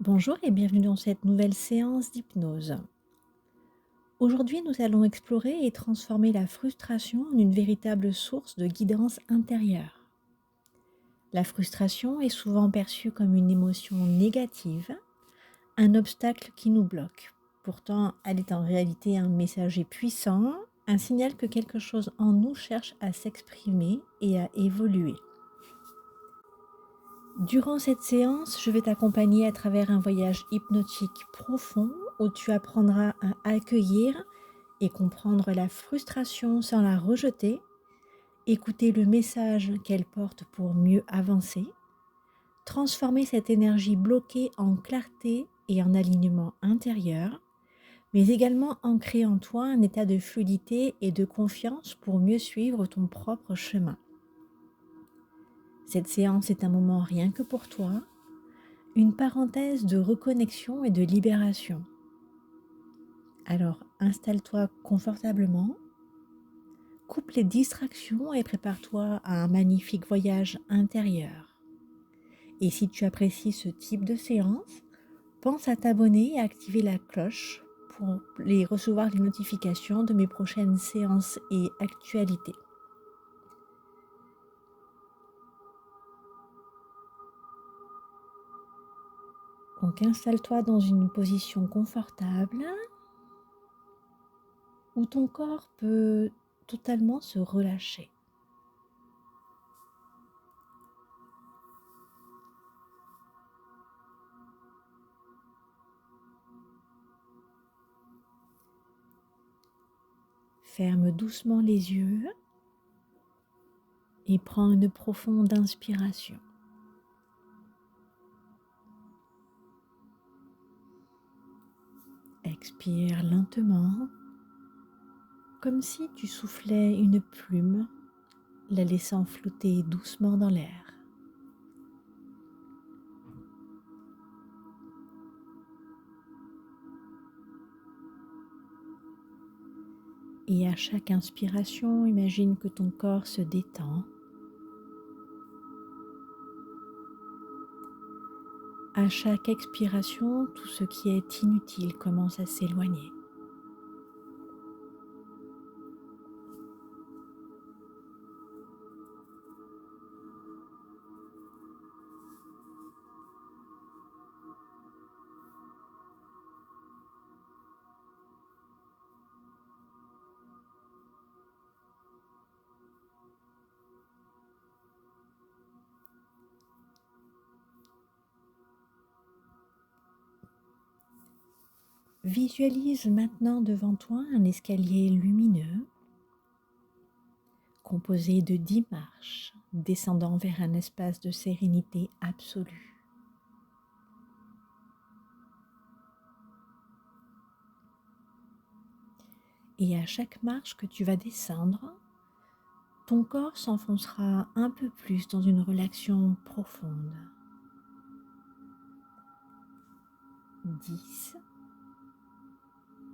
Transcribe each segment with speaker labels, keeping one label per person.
Speaker 1: Bonjour et bienvenue dans cette nouvelle séance d'hypnose. Aujourd'hui, nous allons explorer et transformer la frustration en une véritable source de guidance intérieure. La frustration est souvent perçue comme une émotion négative, un obstacle qui nous bloque. Pourtant, elle est en réalité un messager puissant, un signal que quelque chose en nous cherche à s'exprimer et à évoluer. Durant cette séance, je vais t'accompagner à travers un voyage hypnotique profond où tu apprendras à accueillir et comprendre la frustration sans la rejeter, écouter le message qu'elle porte pour mieux avancer, transformer cette énergie bloquée en clarté et en alignement intérieur, mais également ancrer en toi un état de fluidité et de confiance pour mieux suivre ton propre chemin. Cette séance est un moment rien que pour toi, une parenthèse de reconnexion et de libération. Alors installe-toi confortablement, coupe les distractions et prépare-toi à un magnifique voyage intérieur. Et si tu apprécies ce type de séance, pense à t'abonner et à activer la cloche pour recevoir les notifications de mes prochaines séances et actualités. Donc installe-toi dans une position confortable où ton corps peut totalement se relâcher. Ferme doucement les yeux et prends une profonde inspiration. Expire lentement, comme si tu soufflais une plume, la laissant flotter doucement dans l'air. Et à chaque inspiration, imagine que ton corps se détend. À chaque expiration, tout ce qui est inutile commence à s'éloigner. Visualise maintenant devant toi un escalier lumineux composé de 10 marches descendant vers un espace de sérénité absolue. Et à chaque marche que tu vas descendre, ton corps s'enfoncera un peu plus dans une relaxation profonde. 10.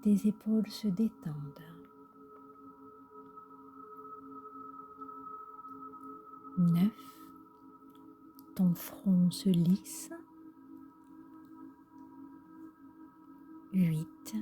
Speaker 1: Tes épaules se détendent. 9. Ton front se lisse. 8.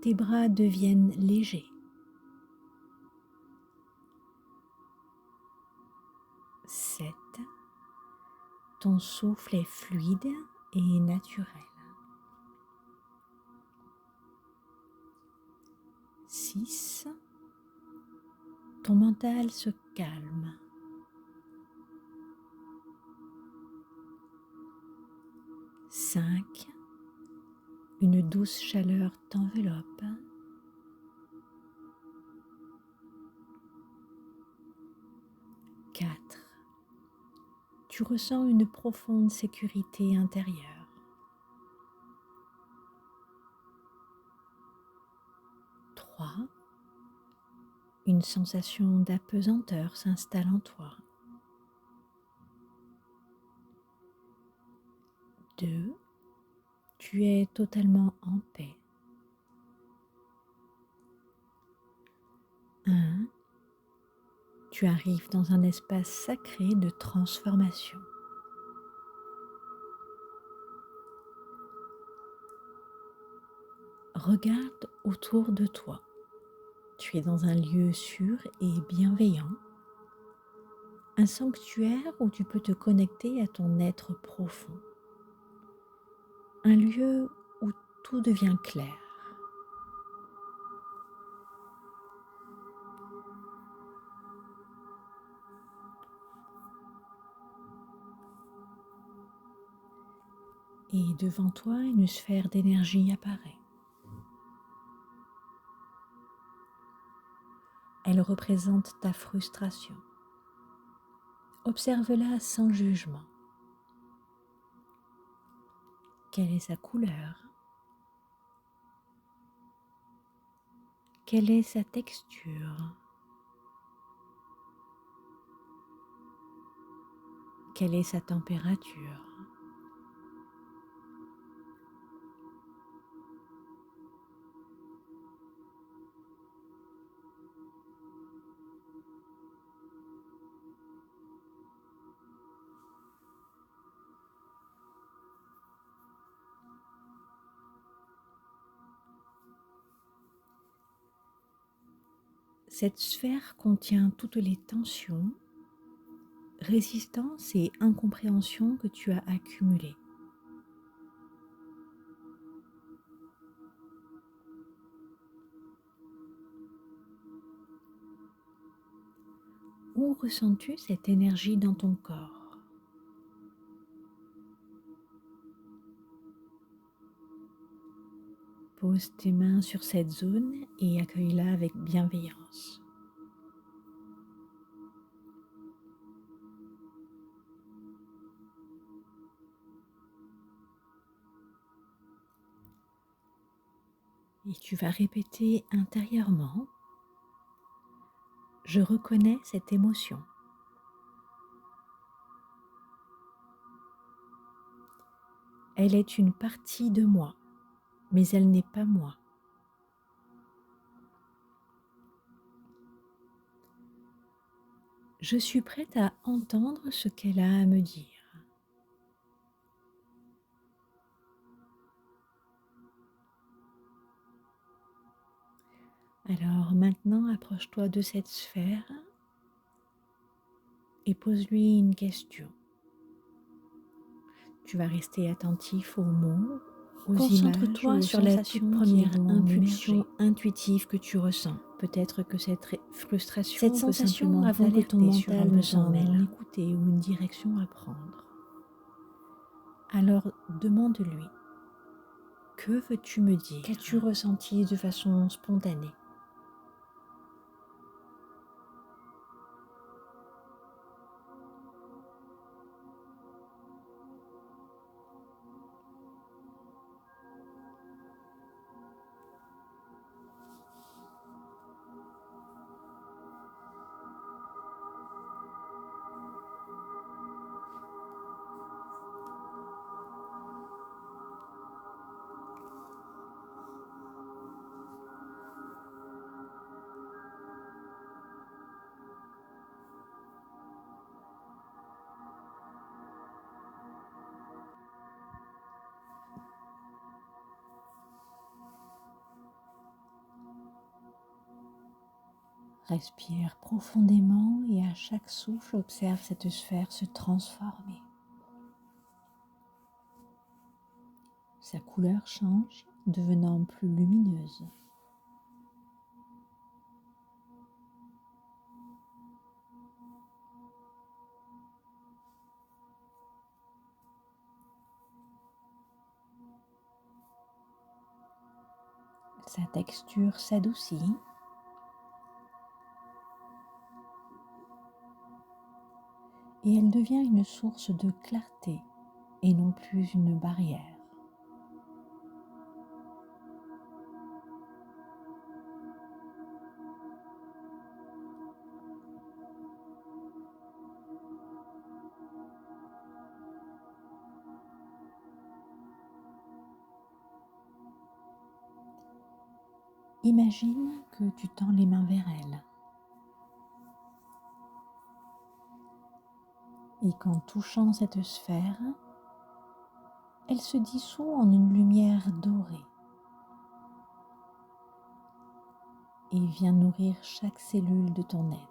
Speaker 1: Tes bras deviennent légers. 7. Ton souffle est fluide et naturel. 6. Ton mental se calme. 5. Une douce chaleur t'enveloppe. 4. Tu ressens une profonde sécurité intérieure. 3. Une sensation d'apesanteur s'installe en toi. 2. Tu es totalement en paix. 1. Tu arrives dans un espace sacré de transformation. Regarde autour de toi. Tu es dans un lieu sûr et bienveillant, un sanctuaire où tu peux te connecter à ton être profond, un lieu où tout devient clair. Et devant toi, une sphère d'énergie apparaît. Elle représente ta frustration. Observe-la sans jugement. Quelle est sa couleur? Quelle est sa texture? Quelle est sa température? Cette sphère contient toutes les tensions, résistances et incompréhensions que tu as accumulées. Où ressens-tu cette énergie dans ton corps? Pose tes mains sur cette zone et accueille-la avec bienveillance. Et tu vas répéter intérieurement: je reconnais cette émotion. Elle est une partie de moi, mais elle n'est pas moi. Je suis prête à entendre ce qu'elle a à me dire. Alors maintenant, approche-toi de cette sphère et pose-lui une question. Tu vas rester attentif aux mots, aux
Speaker 2: Concentre-toi
Speaker 1: images, aux
Speaker 2: sur la toute
Speaker 1: sensations
Speaker 2: première
Speaker 1: qui vont
Speaker 2: impulsion
Speaker 1: émerger.
Speaker 2: intuitive que tu ressens.
Speaker 1: Peut-être que cette frustration
Speaker 2: Cette
Speaker 1: peut
Speaker 2: sensation
Speaker 1: simplement
Speaker 2: avant que ton
Speaker 1: t'alerter sur un
Speaker 2: mental ne
Speaker 1: besoin
Speaker 2: s'en mêle.
Speaker 1: d'écouter ou une direction à prendre. Alors demande-lui: que veux-tu me dire?
Speaker 2: Qu'as-tu ressenti de façon spontanée?
Speaker 1: Respire profondément et à chaque souffle, observe cette sphère se transformer. Sa couleur change, devenant plus lumineuse. Sa texture s'adoucit. Et elle devient une source de clarté et non plus une barrière. Imagine que tu tends les mains vers elle. Et qu'en touchant cette sphère, elle se dissout en une lumière dorée. et viens nourrir chaque cellule de ton être.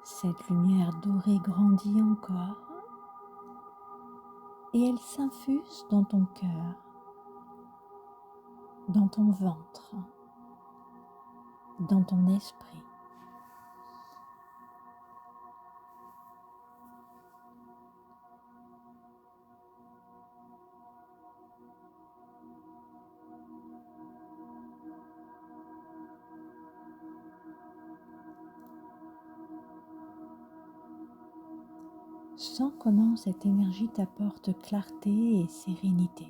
Speaker 1: Cette lumière dorée grandit encore et elle s'infuse dans ton cœur, dans ton ventre, dans ton esprit. Sens comment cette énergie t'apporte clarté et sérénité.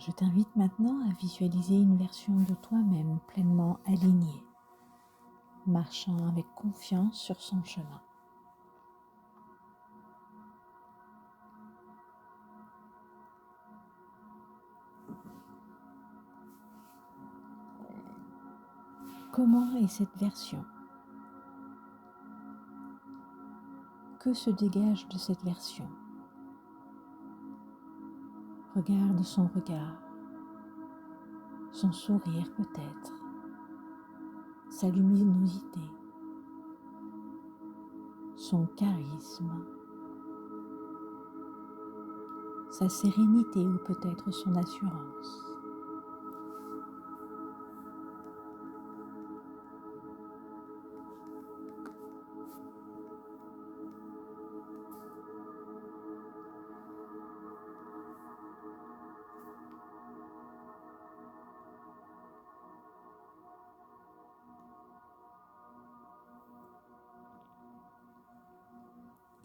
Speaker 1: Je t'invite maintenant à visualiser une version de toi-même pleinement alignée, marchant avec confiance sur son chemin. Comment est cette version? Que se dégage de cette version? Regarde son regard, son sourire peut-être, sa luminosité, son charisme, sa sérénité ou peut-être son assurance.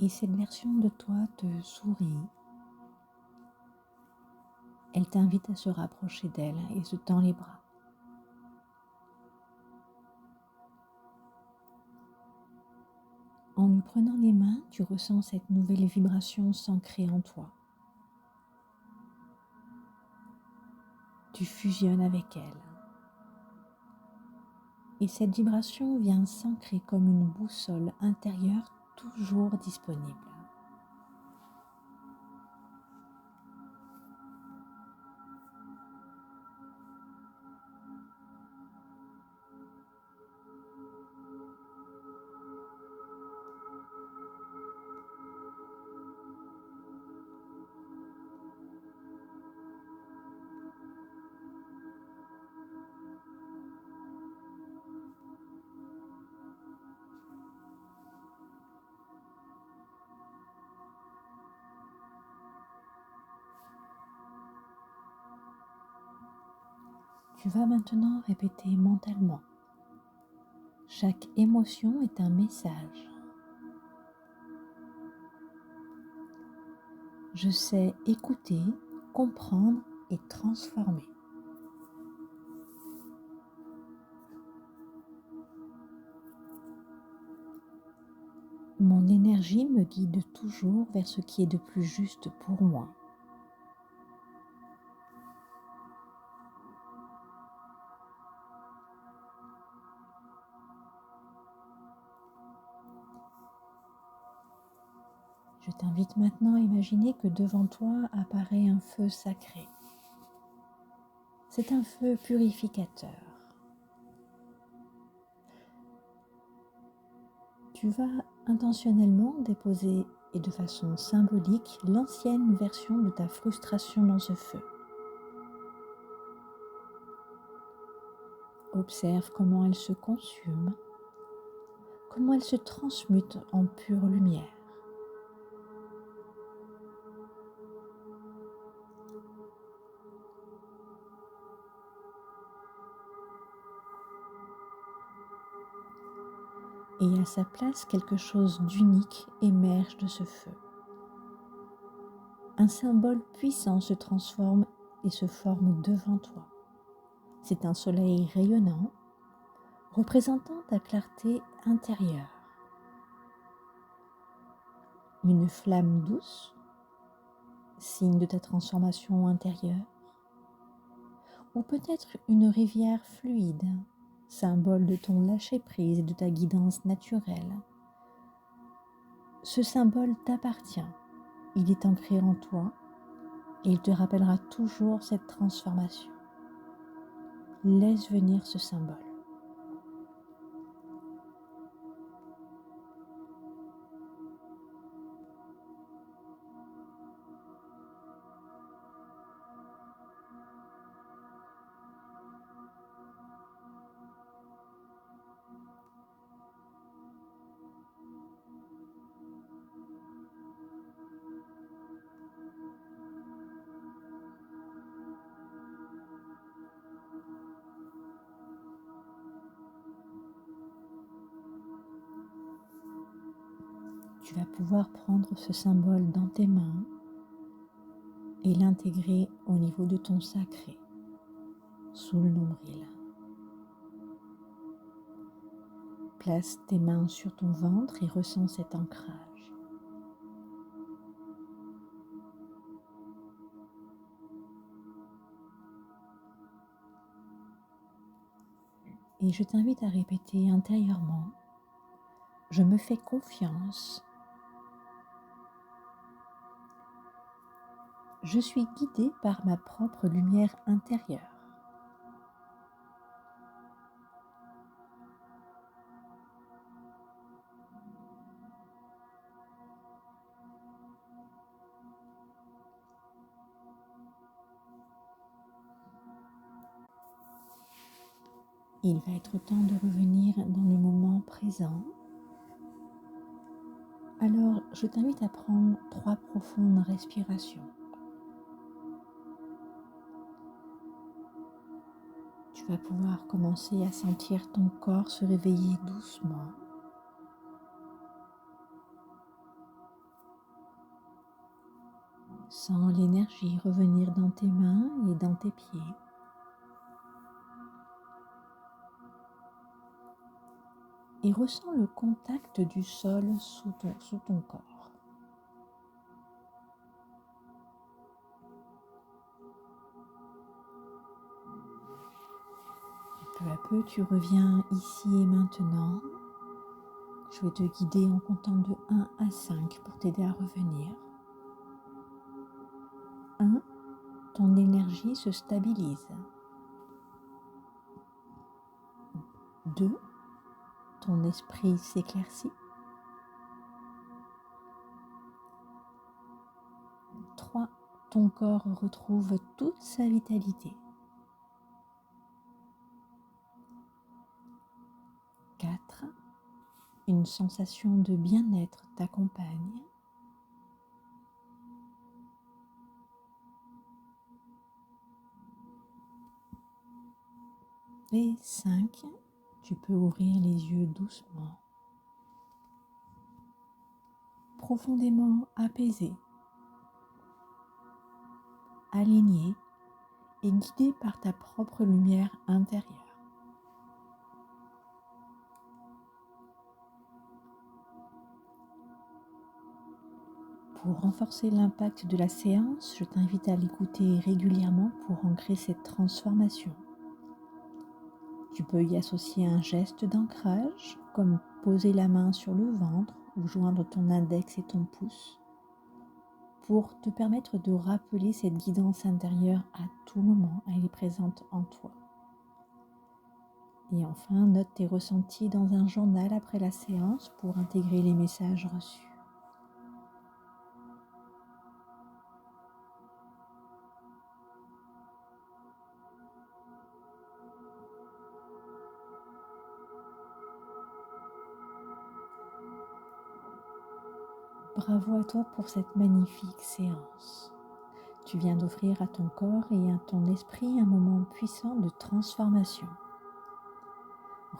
Speaker 1: Et cette version de toi te sourit. Elle t'invite à se rapprocher d'elle et se tend les bras. En lui prenant les mains, tu ressens cette nouvelle vibration s'ancrer en toi. Tu fusionnes avec elle. Et cette vibration vient s'ancrer comme une boussole intérieure toujours disponible. Tu vas maintenant répéter mentalement. Chaque émotion est un message. Je sais écouter, comprendre et transformer. Mon énergie me guide toujours vers ce qui est de plus juste pour moi. Je t'invite maintenant à imaginer que devant toi apparaît un feu sacré. C'est un feu purificateur. Tu vas intentionnellement déposer et de façon symbolique l'ancienne version de ta frustration dans ce feu. Observe comment elle se consume, comment elle se transmute en pure lumière. Et à sa place, quelque chose d'unique émerge de ce feu. Un symbole puissant se transforme et se forme devant toi. C'est un soleil rayonnant, représentant ta clarté intérieure. Une flamme douce, signe de ta transformation intérieure. Ou peut-être une rivière fluide, symbole de ton lâcher-prise et de ta guidance naturelle. Ce symbole t'appartient, il est ancré en toi et il te rappellera toujours cette transformation. Laisse venir ce symbole. Tu vas pouvoir prendre ce symbole dans tes mains et l'intégrer au niveau de ton sacré, sous le nombril. Place tes mains sur ton ventre et ressens cet ancrage. Et je t'invite à répéter intérieurement: je me fais confiance. Je suis guidée par ma propre lumière intérieure. Il va être temps de revenir dans le moment présent. Alors, je t'invite à prendre 3 profondes respirations. Tu vas pouvoir commencer à sentir ton corps se réveiller doucement. Sens l'énergie revenir dans tes mains et dans tes pieds. Et ressens le contact du sol sous ton corps. Peu à peu, tu reviens ici et maintenant. Je vais te guider en comptant de 1 à 5 pour t'aider à revenir. 1. Ton énergie se stabilise. 2. Ton esprit s'éclaircit. 3. Ton corps retrouve toute sa vitalité. 4. Une sensation de bien-être t'accompagne. Et 5. Tu peux ouvrir les yeux doucement, profondément apaisé, aligné et guidé par ta propre lumière intérieure. Pour renforcer l'impact de la séance, je t'invite à l'écouter régulièrement pour ancrer cette transformation. Tu peux y associer un geste d'ancrage, comme poser la main sur le ventre ou joindre ton index et ton pouce, pour te permettre de rappeler cette guidance intérieure à tout moment. Elle est présente en toi. Et enfin, note tes ressentis dans un journal après la séance pour intégrer les messages reçus. Bravo à toi pour cette magnifique séance. Tu viens d'offrir à ton corps et à ton esprit un moment puissant de transformation.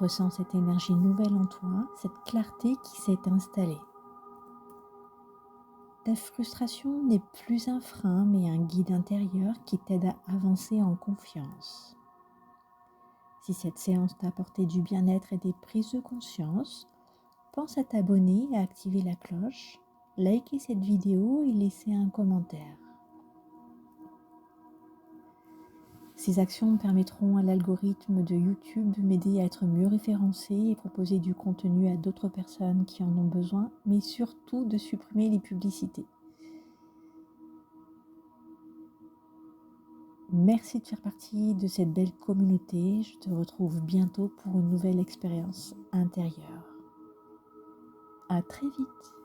Speaker 1: Ressens cette énergie nouvelle en toi, cette clarté qui s'est installée. Ta frustration n'est plus un frein, mais un guide intérieur qui t'aide à avancer en confiance. Si cette séance t'a apporté du bien-être et des prises de conscience, pense à t'abonner et à activer la cloche, liker cette vidéo et laisser un commentaire. Ces actions permettront à l'algorithme de YouTube de m'aider à être mieux référencé et proposer du contenu à d'autres personnes qui en ont besoin, mais surtout de supprimer les publicités. Merci de faire partie de cette belle communauté. Je te retrouve bientôt pour une nouvelle expérience intérieure. À très vite.